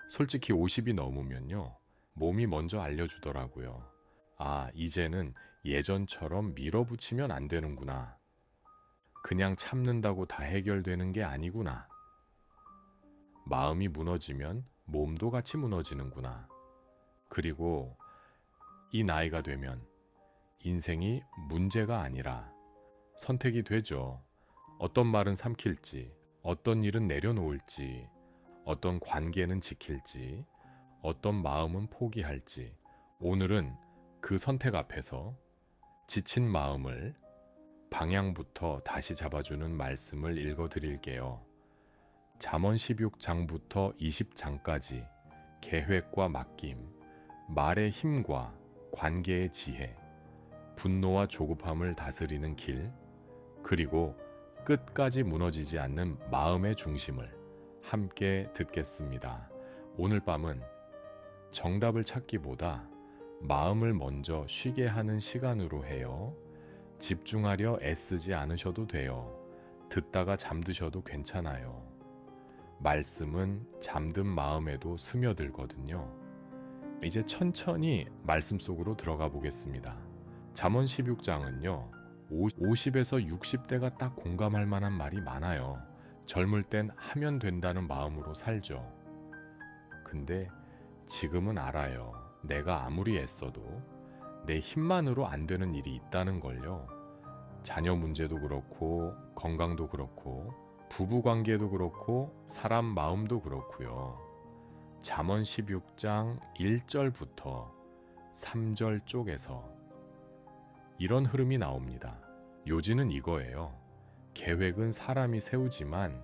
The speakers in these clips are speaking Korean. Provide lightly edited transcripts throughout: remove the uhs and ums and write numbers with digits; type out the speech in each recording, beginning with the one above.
솔직히 50이 넘으면요. 몸이 먼저 알려주더라고요. 아, 이제는 예전처럼 밀어붙이면 안 되는구나. 그냥 참는다고 다 해결되는 게 아니구나. 마음이 무너지면 몸도 같이 무너지는구나. 그리고 이 나이가 되면 인생이 문제가 아니라 선택이 되죠. 어떤 말은 삼킬지, 어떤 일은 내려놓을지, 어떤 관계는 지킬지, 어떤 마음은 포기할지. 오늘은 그 선택 앞에서 지친 마음을 방향부터 다시 잡아주는 말씀을 읽어 드릴게요. 잠언 16장부터 20장까지 계획과 맡김, 말의 힘과 관계의 지혜, 분노와 조급함을 다스리는 길, 그리고 끝까지 무너지지 않는 마음의 중심을 함께 듣겠습니다. 오늘 밤은 정답을 찾기보다 마음을 먼저 쉬게 하는 시간으로 해요. 집중하려 애쓰지 않으셔도 돼요. 듣다가 잠드셔도 괜찮아요. 말씀은 잠든 마음에도 스며들거든요. 이제 천천히 말씀 속으로 들어가 보겠습니다. 잠언 16장은요. 50에서 60대가 딱 공감할 만한 말이 많아요. 젊을 땐 하면 된다는 마음으로 살죠. 근데 지금은 알아요. 내가 아무리 애써도 내 힘만으로 안 되는 일이 있다는 걸요. 자녀 문제도 그렇고, 건강도 그렇고, 부부 관계도 그렇고, 사람 마음도 그렇고요. 잠언 16장 1절부터 3절 쪽에서 이런 흐름이 나옵니다. 요지는 이거예요. 계획은 사람이 세우지만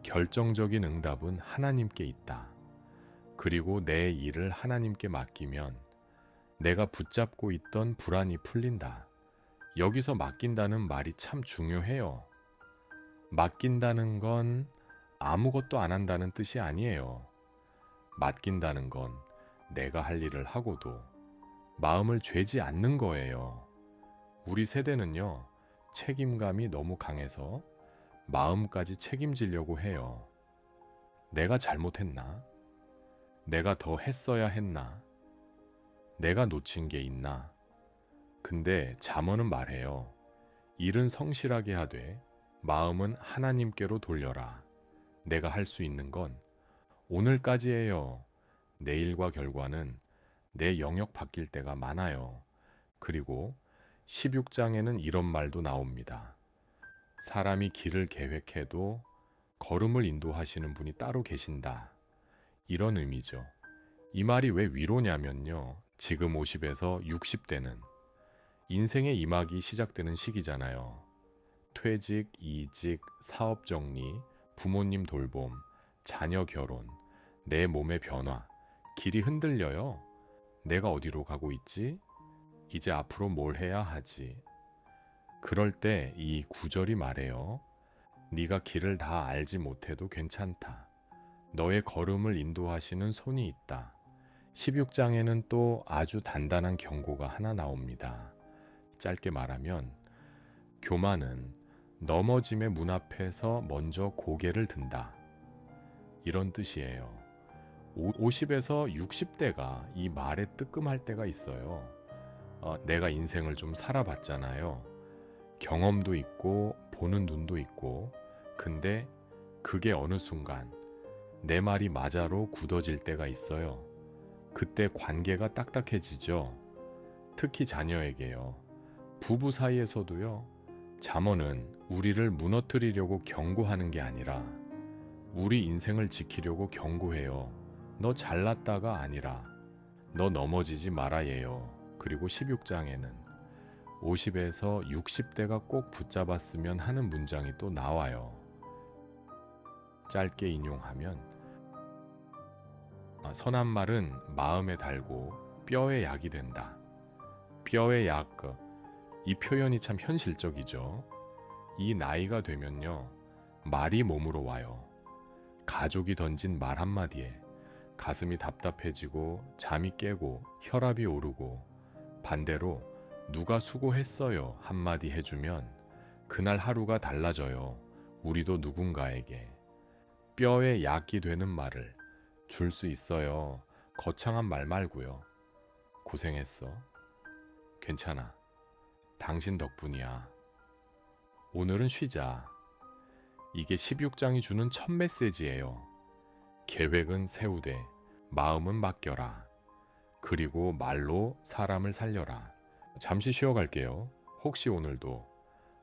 결정적인 응답은 하나님께 있다. 그리고 내 일을 하나님께 맡기면 내가 붙잡고 있던 불안이 풀린다. 여기서 맡긴다는 말이 참 중요해요. 맡긴다는 건 아무것도 안 한다는 뜻이 아니에요. 맡긴다는 건 내가 할 일을 하고도 마음을 죄지 않는 거예요. 우리 세대는요, 책임감이 너무 강해서 마음까지 책임지려고 해요. 내가 잘못했나? 내가 더 했어야 했나? 내가 놓친 게 있나? 근데 잠언은 말해요. 일은 성실하게 하되 마음은 하나님께로 돌려라. 내가 할 수 있는 건 오늘까지예요. 내일과 결과는 내 영역 바뀔 때가 많아요. 그리고 16장에는 이런 말도 나옵니다. 사람이 길을 계획해도 걸음을 인도하시는 분이 따로 계신다. 이런 의미죠. 이 말이 왜 위로냐면요. 지금 50에서 60대는 인생의 이막이 시작되는 시기잖아요. 퇴직, 이직, 사업 정리, 부모님 돌봄, 자녀 결혼, 내 몸의 변화, 길이 흔들려요. 내가 어디로 가고 있지? 이제 앞으로 뭘 해야 하지? 그럴 때 이 구절이 말해요. 네가 길을 다 알지 못해도 괜찮다. 너의 걸음을 인도하시는 손이 있다. 16장에는 또 아주 단단한 경고가 하나 나옵니다. 짧게 말하면 교만은 넘어짐의 문 앞에서 먼저 고개를 든다. 이런 뜻이에요. 50에서 60대가 이 말에 뜨끔할 때가 있어요. 내가 인생을 좀 살아봤잖아요. 경험도 있고 보는 눈도 있고, 근데 그게 어느 순간 내 말이 맞아로 굳어질 때가 있어요. 그때 관계가 딱딱해지죠. 특히 자녀에게요. 부부 사이에서도요. 잠언은 우리를 무너뜨리려고 경고하는 게 아니라 우리 인생을 지키려고 경고해요. 너 잘났다가 아니라 너 넘어지지 말아예요. 그리고 16장에는 50에서 60대가 꼭 붙잡았으면 하는 문장이 또 나와요. 짧게 인용하면 선한 말은 마음에 달고 뼈에 약이 된다. 뼈에 약, 이 표현이 참 현실적이죠. 이 나이가 되면요, 말이 몸으로 와요. 가족이 던진 말 한마디에 가슴이 답답해지고 잠이 깨고 혈압이 오르고, 반대로 누가 수고했어요 한마디 해주면 그날 하루가 달라져요. 우리도 누군가에게 뼈에 약이 되는 말을 줄 수 있어요. 거창한 말 말고요. 고생했어. 괜찮아. 당신 덕분이야. 오늘은 쉬자. 이게 16장이 주는 첫 메시지예요. 계획은 세우되 마음은 맡겨라. 그리고 말로 사람을 살려라. 잠시 쉬어갈게요. 혹시 오늘도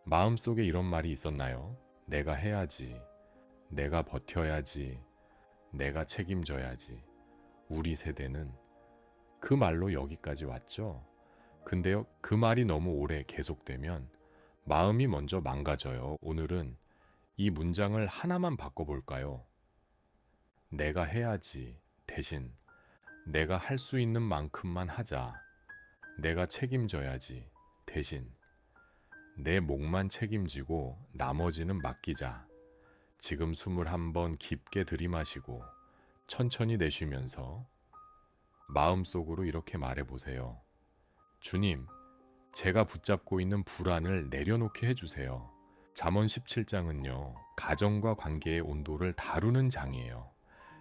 마음속에 이런 말이 있었나요? 내가 해야지. 내가 버텨야지. 내가 책임져야지. 우리 세대는 그 말로 여기까지 왔죠. 근데요, 그 말이 너무 오래 계속되면 마음이 먼저 망가져요. 오늘은 이 문장을 하나만 바꿔볼까요? 내가 해야지. 대신 내가 할 수 있는 만큼만 하자. 내가 책임져야지. 대신 내 몫만 책임지고 나머지는 맡기자. 지금 숨을 한번 깊게 들이마시고 천천히 내쉬면서 마음속으로 이렇게 말해보세요. 주님, 제가 붙잡고 있는 불안을 내려놓게 해주세요. 잠언 17장은요, 가정과 관계의 온도를 다루는 장이에요.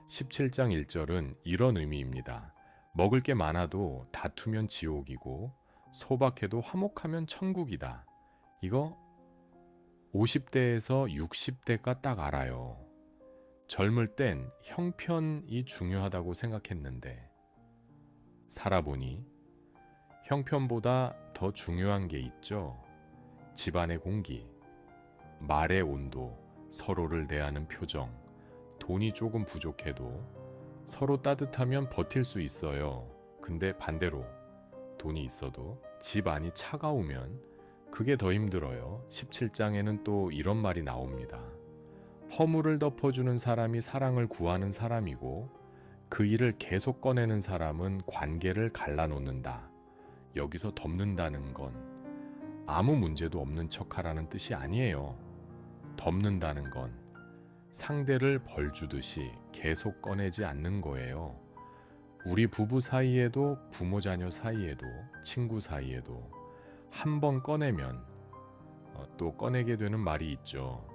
17장 1절은 이런 의미입니다. 먹을 게 많아도 다투면 지옥이고 소박해도 화목하면 천국이다. 이거 50대에서 60대가 딱 알아요. 젊을 땐 형편이 중요하다고 생각했는데 살아보니 형편보다 더 중요한 게 있죠. 집안의 공기, 말의 온도, 서로를 대하는 표정, 돈이 조금 부족해도 서로 따뜻하면 버틸 수 있어요. 근데 반대로 돈이 있어도 집 안이 차가우면 그게 더 힘들어요. 17장에는 또 이런 말이 나옵니다. 허물을 덮어주는 사람이 사랑을 구하는 사람이고 그 일을 계속 꺼내는 사람은 관계를 갈라놓는다. 여기서 덮는다는 건 아무 문제도 없는 척하라는 뜻이 아니에요. 덮는다는 건 상대를 벌주듯이 계속 꺼내지 않는 거예요. 우리 부부 사이에도 부모 자녀 사이에도 친구 사이에도 한 번 꺼내면 또 꺼내게 되는 말이 있죠.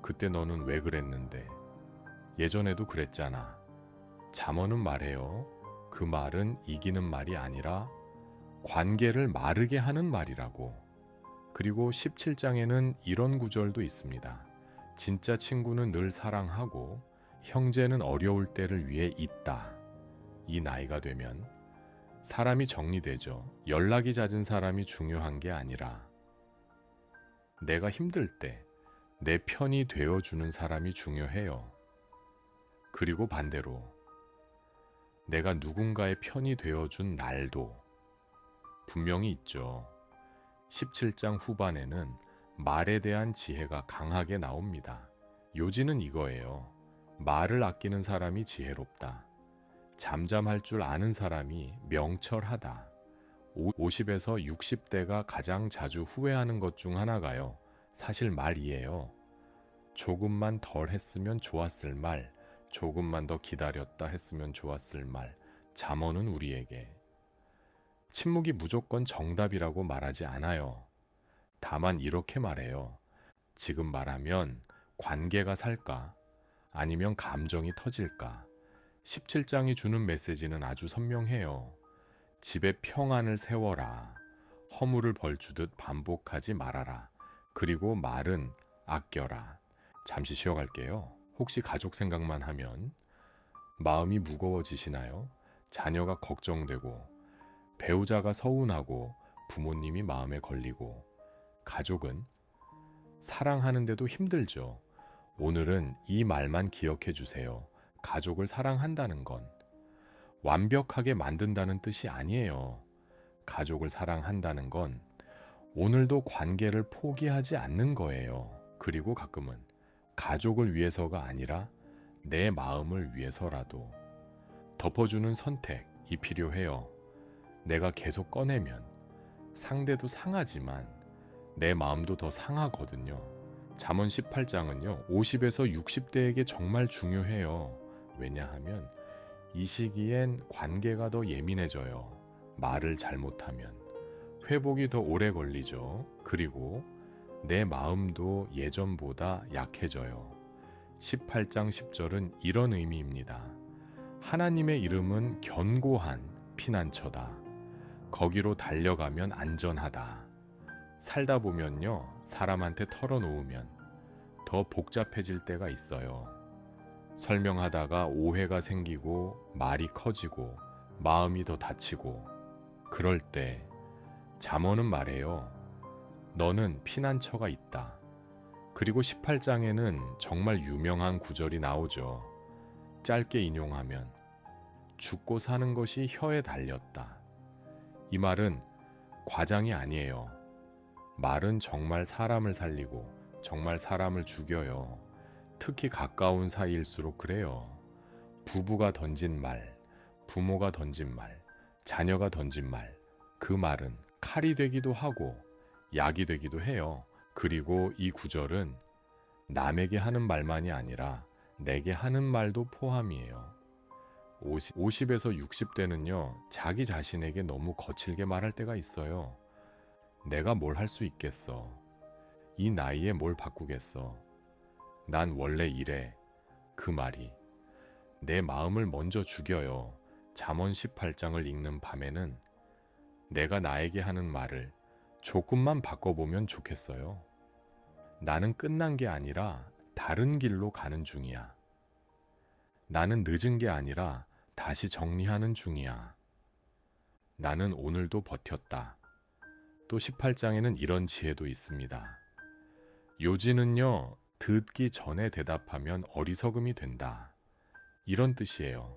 그때 너는 왜 그랬는데? 예전에도 그랬잖아. 잠언은 말해요. 그 말은 이기는 말이 아니라 관계를 마르게 하는 말이라고. 그리고 17장에는 이런 구절도 있습니다. 진짜 친구는 늘 사랑하고 형제는 어려울 때를 위해 있다. 이 나이가 되면 사람이 정리되죠. 연락이 잦은 사람이 중요한 게 아니라 내가 힘들 때 내 편이 되어주는 사람이 중요해요. 그리고 반대로 내가 누군가의 편이 되어준 날도 분명히 있죠. 17장 후반에는 말에 대한 지혜가 강하게 나옵니다. 요지는 이거예요. 말을 아끼는 사람이 지혜롭다. 잠잠할 줄 아는 사람이 명철하다. 50에서 60대가 가장 자주 후회하는 것 중 하나가요. 사실 말이에요. 조금만 덜 했으면 좋았을 말, 조금만 더 기다렸다 했으면 좋았을 말. 잠언은 우리에게 침묵이 무조건 정답이라고 말하지 않아요. 다만 이렇게 말해요. 지금 말하면 관계가 살까? 아니면 감정이 터질까? 17장이 주는 메시지는 아주 선명해요. 집에 평안을 세워라. 허물을 벌주듯 반복하지 말아라. 그리고 말은 아껴라. 잠시 쉬어갈게요. 혹시 가족 생각만 하면 마음이 무거워지시나요? 자녀가 걱정되고 배우자가 서운하고 부모님이 마음에 걸리고 가족은 사랑하는데도 힘들죠. 오늘은 이 말만 기억해 주세요. 가족을 사랑한다는 건 완벽하게 만든다는 뜻이 아니에요. 가족을 사랑한다는 건 오늘도 관계를 포기하지 않는 거예요. 그리고 가끔은 가족을 위해서가 아니라 내 마음을 위해서라도 덮어주는 선택이 필요해요. 내가 계속 꺼내면 상대도 상하지만 내 마음도 더 상하거든요. 잠언 18장은요, 50에서 60대에게 정말 중요해요. 왜냐하면 이 시기엔 관계가 더 예민해져요. 말을 잘못하면 회복이 더 오래 걸리죠. 그리고 내 마음도 예전보다 약해져요. 18장 10절은 이런 의미입니다. 하나님의 이름은 견고한 피난처다. 거기로 달려가면 안전하다. 살다 보면요, 사람한테 털어놓으면 더 복잡해질 때가 있어요. 설명하다가 오해가 생기고 말이 커지고 마음이 더 다치고, 그럴 때 잠언은 말해요. 너는 피난처가 있다. 그리고 18장에는 정말 유명한 구절이 나오죠. 짧게 인용하면 죽고 사는 것이 혀에 달렸다. 이 말은 과장이 아니에요. 말은 정말 사람을 살리고 정말 사람을 죽여요. 특히 가까운 사이일수록 그래요. 부부가 던진 말, 부모가 던진 말, 자녀가 던진 말, 그 말은 칼이 되기도 하고 약이 되기도 해요. 그리고 이 구절은 남에게 하는 말만이 아니라 내게 하는 말도 포함이에요. 50에서 60대는요, 자기 자신에게 너무 거칠게 말할 때가 있어요. 내가 뭘 할 수 있겠어. 이 나이에 뭘 바꾸겠어. 난 원래 이래. 그 말이 내 마음을 먼저 죽여요. 잠언 18장을 읽는 밤에는 내가 나에게 하는 말을 조금만 바꿔보면 좋겠어요. 나는 끝난 게 아니라 다른 길로 가는 중이야. 나는 늦은 게 아니라 다시 정리하는 중이야. 나는 오늘도 버텼다. 또 18장에는 이런 지혜도 있습니다. 요지는요, 듣기 전에 대답하면 어리석음이 된다. 이런 뜻이에요.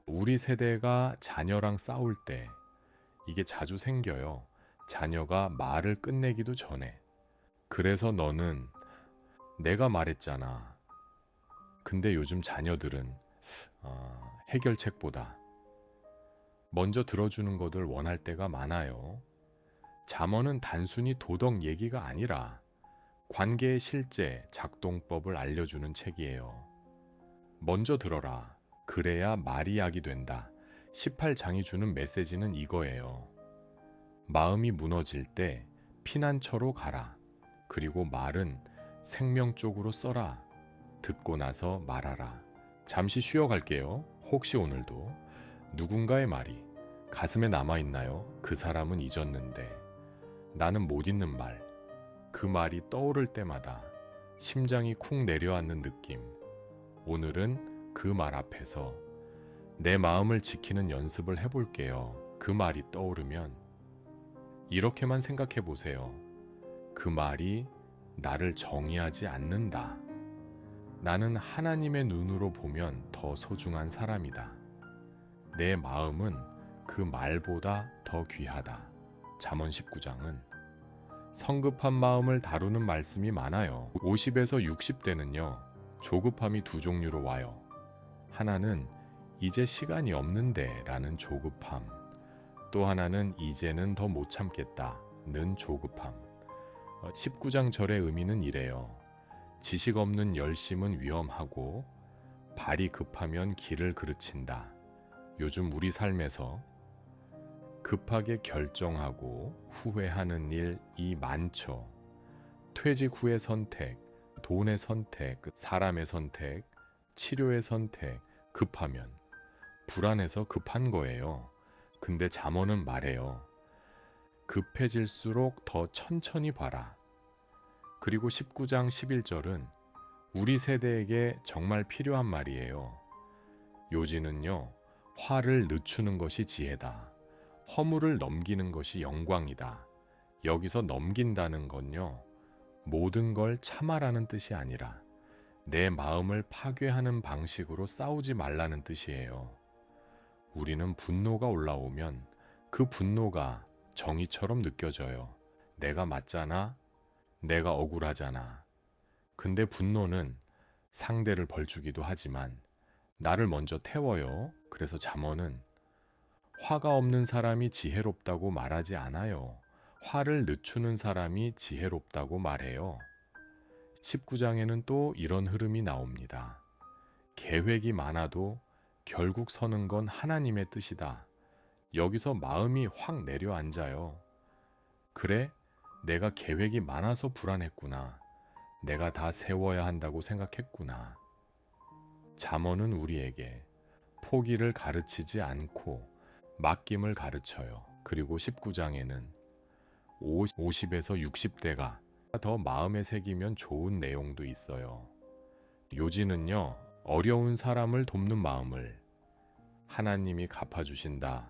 우리 세대가 자녀랑 싸울 때 이게 자주 생겨요. 자녀가 말을 끝내기도 전에. 그래서 너는 내가 말했잖아. 근데 요즘 자녀들은 해결책보다 먼저 들어주는 것을 원할 때가 많아요. 잠언은 단순히 도덕 얘기가 아니라 관계의 실제 작동법을 알려주는 책이에요. 먼저 들어라. 그래야 말이 약이 된다. 18장이 주는 메시지는 이거예요. 마음이 무너질 때 피난처로 가라. 그리고 말은 생명 쪽으로 써라. 듣고 나서 말하라. 잠시 쉬어갈게요. 혹시 오늘도 누군가의 말이 가슴에 남아있나요? 그 사람은 잊었는데 나는 못 잊는 말. 그 말이 떠오를 때마다 심장이 쿵 내려앉는 느낌. 오늘은 그 말 앞에서 내 마음을 지키는 연습을 해볼게요. 그 말이 떠오르면 이렇게만 생각해 보세요. 그 말이 나를 정의하지 않는다. 나는 하나님의 눈으로 보면 더 소중한 사람이다. 내 마음은 그 말보다 더 귀하다. 잠언 19장은 성급한 마음을 다루는 말씀이 많아요. 50에서 60대는요, 조급함이 두 종류로 와요. 하나는 이제 시간이 없는데 라는 조급함. 또 하나는 이제는 더 못 참겠다는 조급함. 19장 절의 의미는 이래요. 지식 없는 열심은 위험하고 발이 급하면 길을 그르친다. 요즘 우리 삶에서 급하게 결정하고 후회하는 일이 많죠. 퇴직 후의 선택, 돈의 선택, 사람의 선택, 치료의 선택, 급하면 불안해서 급한 거예요. 근데 잠언은 말해요. 급해질수록 더 천천히 봐라. 그리고 19장 11절은 우리 세대에게 정말 필요한 말이에요. 요지는요, 화를 늦추는 것이 지혜다. 허물을 넘기는 것이 영광이다. 여기서 넘긴다는 건요, 모든 걸 참아라는 뜻이 아니라 내 마음을 파괴하는 방식으로 싸우지 말라는 뜻이에요. 우리는 분노가 올라오면 그 분노가 정의처럼 느껴져요. 내가 맞잖아. 내가 억울하잖아. 근데 분노는 상대를 벌주기도 하지만 나를 먼저 태워요. 그래서 잠언은 화가 없는 사람이 지혜롭다고 말하지 않아요. 화를 늦추는 사람이 지혜롭다고 말해요. 19장에는 또 이런 흐름이 나옵니다. 계획이 많아도 결국 서는 건 하나님의 뜻이다. 여기서 마음이 확 내려앉아요. 그래, 내가 계획이 많아서 불안했구나. 내가 다 세워야 한다고 생각했구나. 잠언은 우리에게 포기를 가르치지 않고 맡김을 가르쳐요. 그리고 19장에는 50에서 60대가 더 마음에 새기면 좋은 내용도 있어요. 요지는요, 어려운 사람을 돕는 마음을 하나님이 갚아주신다.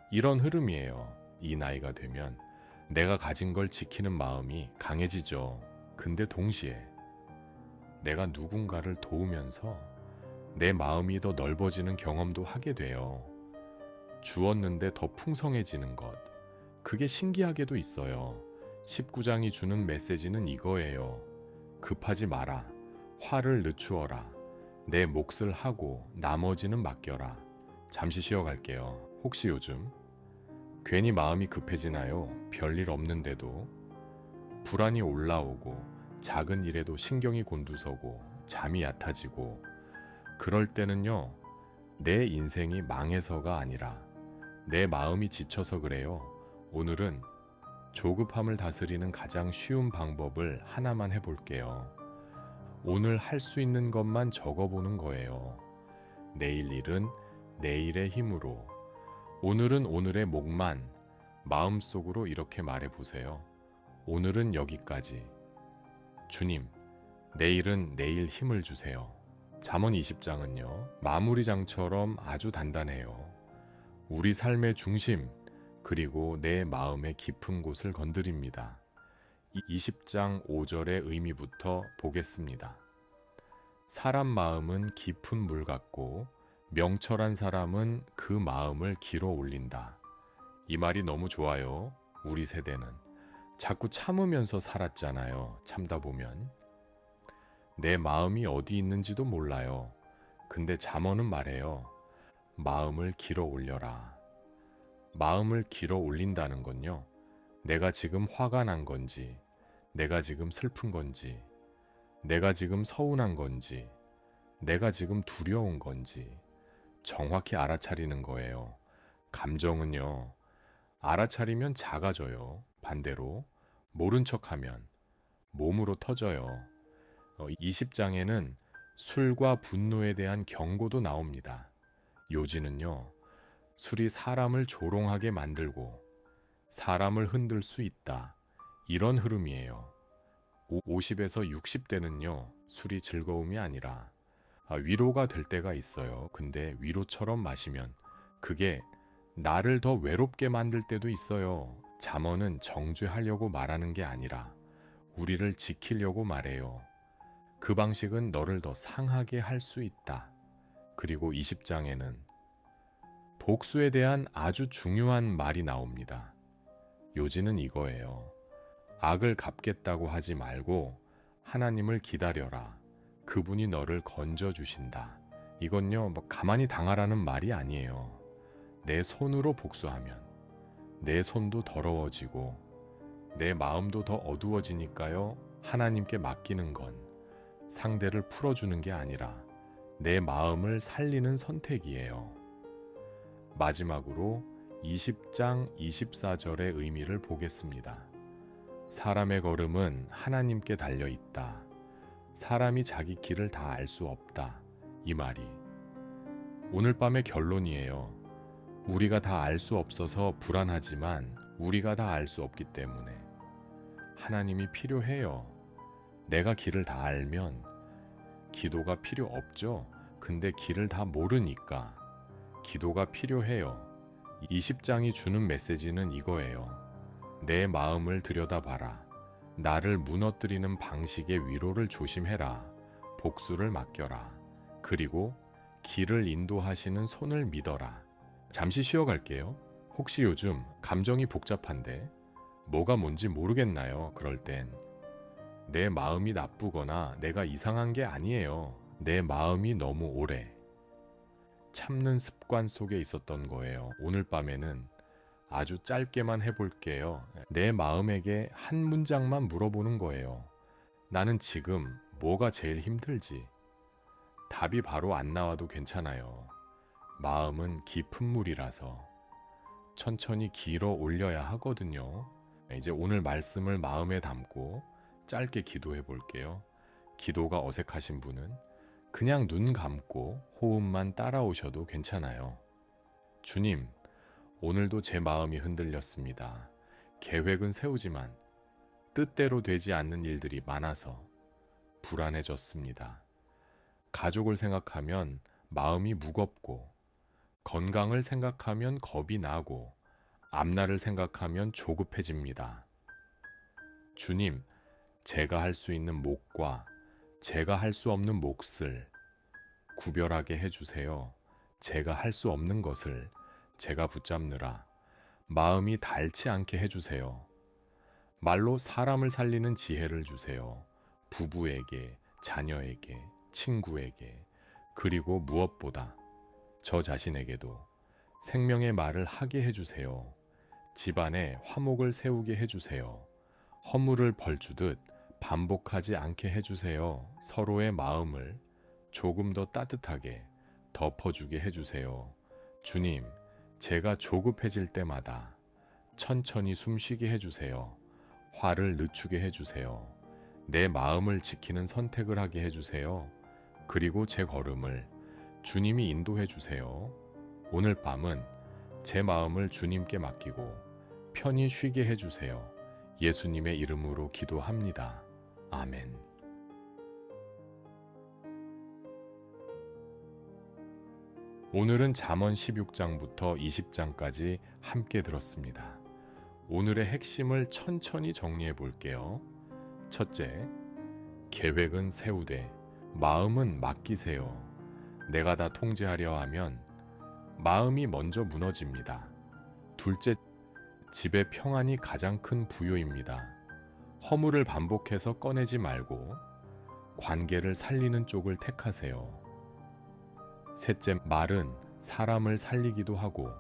이런 흐름이에요. 이 나이가 되면 내가 가진 걸 지키는 마음이 강해지죠. 근데 동시에 내가 누군가를 도우면서 내 마음이 더 넓어지는 경험도 하게 돼요. 주었는데 더 풍성해지는 것. 그게 신기하게도 있어요. 19장이 주는 메시지는 이거예요. 급하지 마라. 화를 늦추어라. 내 몫을 하고 나머지는 맡겨라. 잠시 쉬어갈게요. 혹시 요즘 괜히 마음이 급해지나요? 별일 없는데도 불안이 올라오고 작은 일에도 신경이 곤두서고 잠이 얕아지고 그럴 때는요, 내 인생이 망해서가 아니라 내 마음이 지쳐서 그래요. 오늘은 조급함을 다스리는 가장 쉬운 방법을 하나만 해볼게요. 오늘 할 수 있는 것만 적어보는 거예요. 내일 일은 내일의 힘으로, 오늘은 오늘의 몫만 마음속으로 이렇게 말해보세요. 오늘은 여기까지. 주님, 내일은 내일 힘을 주세요. 잠언 20장은요, 마무리장처럼 아주 단단해요. 우리 삶의 중심, 그리고 내 마음의 깊은 곳을 건드립니다. 20장 5절의 의미부터 보겠습니다. 사람 마음은 깊은 물 같고 명철한 사람은 그 마음을 길어 올린다. 이 말이 너무 좋아요. 우리 세대는 자꾸 참으면서 살았잖아요. 참다 보면 내 마음이 어디 있는지도 몰라요. 근데 잠언은 말해요. 마음을 길어 올려라. 마음을 길어 올린다는 건요, 내가 지금 화가 난 건지, 내가 지금 슬픈 건지, 내가 지금 서운한 건지, 내가 지금 두려운 건지 정확히 알아차리는 거예요. 감정은요, 알아차리면 작아져요. 반대로 모른 척하면 몸으로 터져요. 20장에는 술과 분노에 대한 경고도 나옵니다. 요지는요, 술이 사람을 조롱하게 만들고 사람을 흔들 수 있다. 이런 흐름이에요. 50에서 60대는요, 술이 즐거움이 아니라 위로가 될 때가 있어요. 근데 위로처럼 마시면 그게 나를 더 외롭게 만들 때도 있어요. 잠언은 정죄하려고 말하는 게 아니라 우리를 지키려고 말해요. 그 방식은 너를 더 상하게 할 수 있다. 그리고 20장에는 복수에 대한 아주 중요한 말이 나옵니다. 요지는 이거예요. 악을 갚겠다고 하지 말고 하나님을 기다려라. 그분이 너를 건져주신다. 이건요, 가만히 당하라는 말이 아니에요. 내 손으로 복수하면 내 손도 더러워지고 내 마음도 더 어두워지니까요. 하나님께 맡기는 건 상대를 풀어주는 게 아니라 내 마음을 살리는 선택이에요. 마지막으로 20장 24절의 의미를 보겠습니다. 사람의 걸음은 하나님께 달려 있다. 사람이 자기 길을 다 알 수 없다. 이 말이 오늘 밤의 결론이에요. 우리가 다 알 수 없어서 불안하지만 우리가 다 알 수 없기 때문에 하나님이 필요해요. 내가 길을 다 알면 기도가 필요 없죠. 근데 길을 다 모르니까 기도가 필요해요. 20장이 주는 메시지는 이거예요. 내 마음을 들여다봐라. 나를 무너뜨리는 방식의 위로를 조심해라. 복수를 맡겨라. 그리고 길을 인도하시는 손을 믿어라. 잠시 쉬어갈게요. 혹시 요즘 감정이 복잡한데 뭐가 뭔지 모르겠나요? 그럴 땐 내 마음이 나쁘거나 내가 이상한 게 아니에요. 내 마음이 너무 오래 참는 습관 속에 있었던 거예요. 오늘 밤에는 아주 짧게만 해볼게요. 내 마음에게 한 문장만 물어보는 거예요. 나는 지금 뭐가 제일 힘들지? 답이 바로 안 나와도 괜찮아요. 마음은 깊은 물이라서 천천히 길어 올려야 하거든요. 이제 오늘 말씀을 마음에 담고 짧게 기도해 볼게요. 기도가 어색하신 분은 그냥 눈 감고 호흡만 따라오셔도 괜찮아요. 주님, 오늘도 제 마음이 흔들렸습니다. 계획은 세우지만 뜻대로 되지 않는 일들이 많아서 불안해졌습니다. 가족을 생각하면 마음이 무겁고, 건강을 생각하면 겁이 나고, 앞날을 생각하면 조급해집니다. 주님, 제가 할 수 있는 몫과 제가 할 수 없는 몫을 구별하게 해주세요. 제가 할 수 없는 것을 제가 붙잡느라 마음이 닳지 않게 해주세요. 말로 사람을 살리는 지혜를 주세요. 부부에게, 자녀에게, 친구에게, 그리고 무엇보다 저 자신에게도 생명의 말을 하게 해주세요. 집안에 화목을 세우게 해주세요. 허물을 벌주듯 반복하지 않게 해주세요. 서로의 마음을 조금 더 따뜻하게 덮어주게 해주세요. 주님, 제가 조급해질 때마다 천천히 숨쉬게 해주세요. 화를 늦추게 해주세요. 내 마음을 지키는 선택을 하게 해주세요. 그리고 제 걸음을 주님이 인도해 주세요. 오늘 밤은 제 마음을 주님께 맡기고 편히 쉬게 해주세요. 예수님의 이름으로 기도합니다. 아멘. 오늘은 잠언 16장부터 20장까지 함께 들었습니다. 오늘의 핵심을 천천히 정리해 볼게요. 첫째, 계획은 세우되 마음은 맡기세요. 내가 다 통제하려 하면 마음이 먼저 무너집니다. 둘째, 집의 평안이 가장 큰 부요입니다. 허물을 반복해서 꺼내지 말고 관계를 살리는 쪽을 택하세요. 셋째, 말은 사람을 살리기도 하고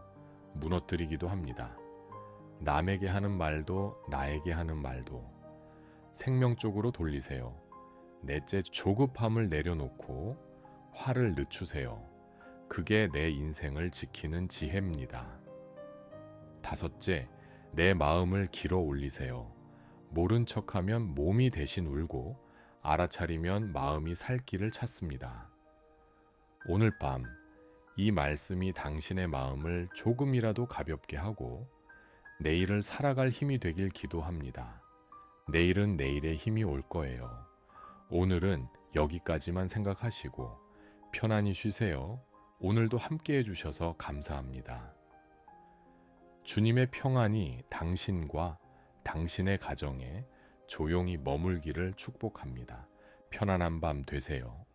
무너뜨리기도 합니다. 남에게 하는 말도 나에게 하는 말도 생명 쪽으로 돌리세요. 넷째, 조급함을 내려놓고 화를 늦추세요. 그게 내 인생을 지키는 지혜입니다. 다섯째, 내 마음을 길어 올리세요. 모른 척하면 몸이 대신 울고 알아차리면 마음이 살 길을 찾습니다. 오늘 밤 이 말씀이 당신의 마음을 조금이라도 가볍게 하고 내일을 살아갈 힘이 되길 기도합니다. 내일은 내일의 힘이 올 거예요. 오늘은 여기까지만 생각하시고 편안히 쉬세요. 오늘도 함께 해주셔서 감사합니다. 주님의 평안이 당신과 당신의 가정에 조용히 머물기를 축복합니다. 편안한 밤 되세요.